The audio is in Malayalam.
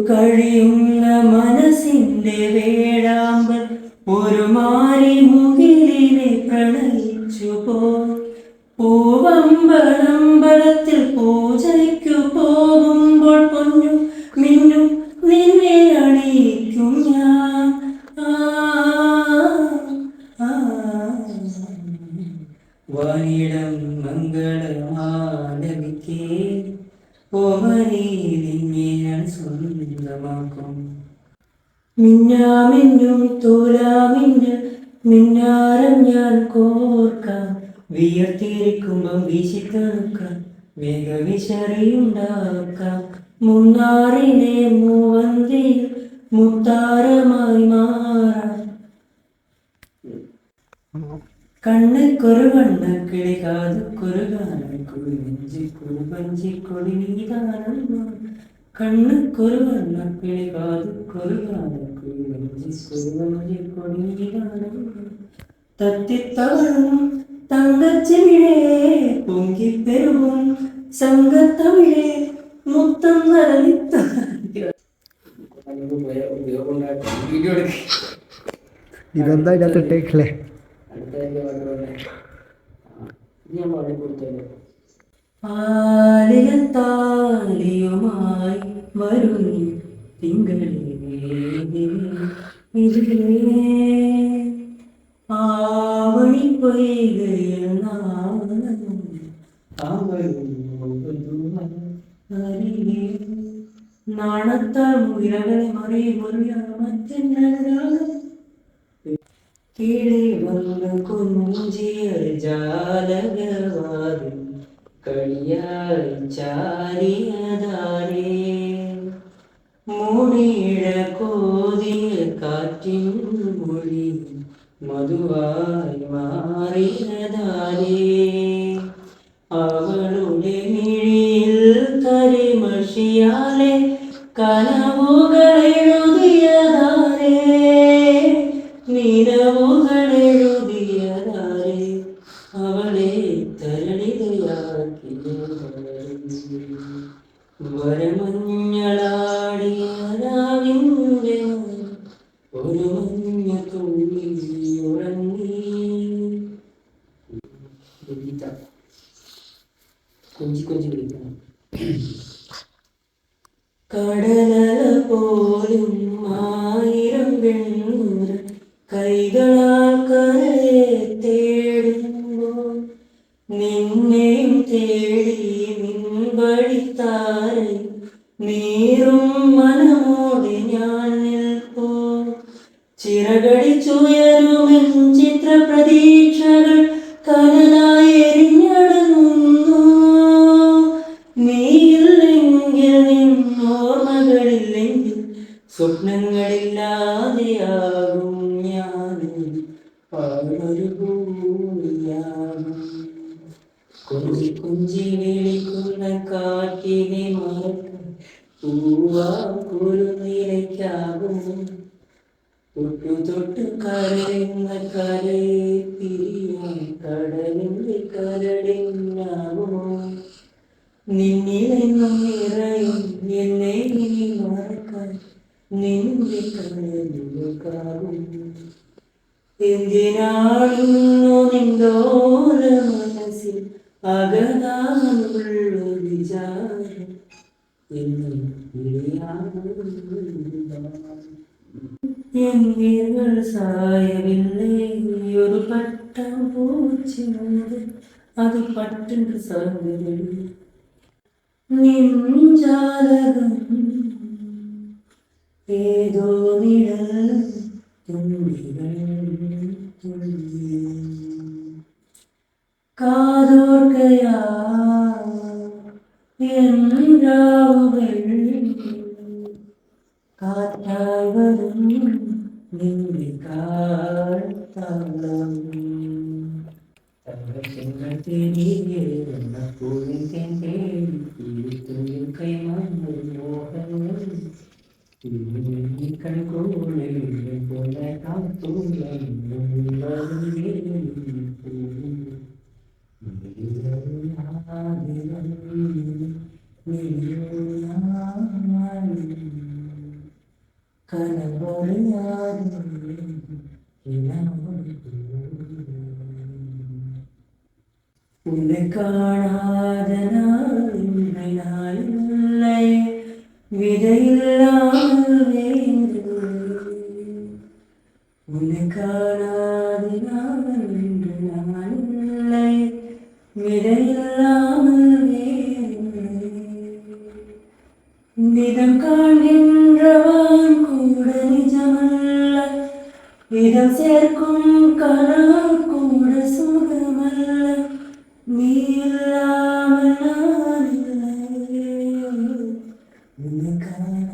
കഴിയുന്ന മനസ്സിന്റെ വേഴാമ്പൽ ഒരു മാറി മുകിലിനെ പ്രണയിച്ചു പോ. പൂവമ്പലമ്പലത്തിൽ പൂജയ്ക്കു പോകുമ്പോൾ പൊന്നു മിന്നു നിന്നെ അണിയിക്കും ഞാൻ. വാനിടം മംഗളമാലവിക്കേ ഓമനീ നിന്നെ ഞാൻ സ്വന്തമാക്കും. മിന്നാമിന്നും തൂലാമിന്ന് മിന്നാരം ഞാൻ കോർക്കാം. വിയർത്തിരിക്കുമ്പം വീശിത്തണുക്കാം മേഘവിശറിയുണ്ടാക്കാം. മുന്നാറിനെ മൂവന്തിയിൽ മുത്താരമായി മാറാം. കണ്ണക്കൊരു വണ്ണക്കിളി കാതുക്കൊരു ഗാനക്കുഴി നെഞ്ചിക്കൊരു പഞ്ചിക്കൊടി നീതാനം. കണ്ണക്കൊരു വണ്ണക്കിളി കാതുക്കൊരു ഗാനക്കുഴി നെഞ്ചിക്കൊരു പഞ്ചിക്കൊടി നീതാനം. തത്തിത്തവളും തങ്കച്ചിമിഴേ പൊങ്കിപ്പെരുവും സംഘത്തമിഴേ മുത്തം നരളിത്ത. ഇതെന്താ ഇതിനകത്ത് ഇട്ടേക്കല്ലേ? ആലിലത്താലിയുമായി വരും തിങ്കളേ ആവണി പൊയ്കയിൽ നാണത്താൽ മുകിലകളെ മറിയുമറിയാമറ്റെന്നാകും. കിളി വന്നു കുഞ്ചിയ ജാലകവാതിൽ കളിയായി ചാരിയതാരേ. മൂടിയിട കോതിയ കാറ്റിൻ മൊഴി മധുവായി മാറിയതാരേ. അവളുടെ മിഴിയിൽ കരിമഷിയാലെ കനവുകളെഴുതിയതാരേ. നിലവുകളെഴുതിയതാരേ. അവളെ തരളിതയാക്കിയതാരേ. വരമഞ്ഞളാടിയ രാവിന്റെ ഒരു മഞ്ഞ തുള്ളി ഉറങ്ങി. കൊഞ്ചി കൊഞ്ചി വിളിക്കണം. കടലല പോലും ആയിരം വെണ്ണൂറ് കൈകളാൽ കരയെ തേടുമ്പോൾ നിന്നെയും തേടി നിൻവഴിത്താരെ നീറും മനമോടെ ഞാൻ നിൽപ്പോ. ചിറകടിച്ചുയരുമെൻ ചിത്ര പ്രതീക്ഷകൾ കനലായി എരിഞ്ഞടങ്ങുന്നു. നീയില്ലെങ്കിൽ നിന്നോർമ്മകളില്ലെങ്കിൽ സ്വപ്നങ്ങളില്ലാതെയാകും ഞാൻ. പാടൊരു ഭൂമിയാകും. കൊഞ്ചി കൊഞ്ചി വിളിക്കുന്ന കാറ്റിനെ മറക്കാൻ പൂവാക്കൊരു നിലയ്ക്കാകും. തൊട്ടു തൊട്ടു കരയുന്ന കരയെ പിരിയാൻ കടലിന്റെ കരടിനാകുമോ. നിന്നിലെന്നും നിറയും എന്നെ ഇനി മറക്കാൻ നിന്റെ കടലുകാകും. എന്തിനാടുന്നു നിന്നോര മനസ്സിൽ അകതാനുള്ളൊരു വിചാരം എന്നെ എങ്കികൾ സായവില്ലേ ഒരു പട്ടം പൂച്ചിനോട് അത് പട്ടുണ്ട് സാധ്യത. നിഞ്ചാലകം ഏതോ നിഴൽ തുള്ളികൾ തുള്ളി കാതോർക്കയാ രാവുകൾ കാറ്റായി വരും നിന്റെ കാഴ്ത്താളം. തങ്കത്തിങ്ങൾ തേടിയേ വന്ന പൂവിൻ തേടി കൈമാറും മോഹങ്ങൾ കൺകൂളിൽ പോലെ കാത്തുള്ള உன்னை காணாத நாள் இன்று நாள் இல்லை, விதையில்லாமல் வேண்டுகிறேன். உன்னை காணாத நாள் இன்று நாள் இல்லை, விதையில்லாமல் வேண்டுகிறேன். நிதம் காண்கின்றவான் கூட நிஜமல்ல, இதம் சேர்க்கும் கனா கூட சுகமல்ல. நீ இல்லாமல் நான் இல்லை, உன்னை காண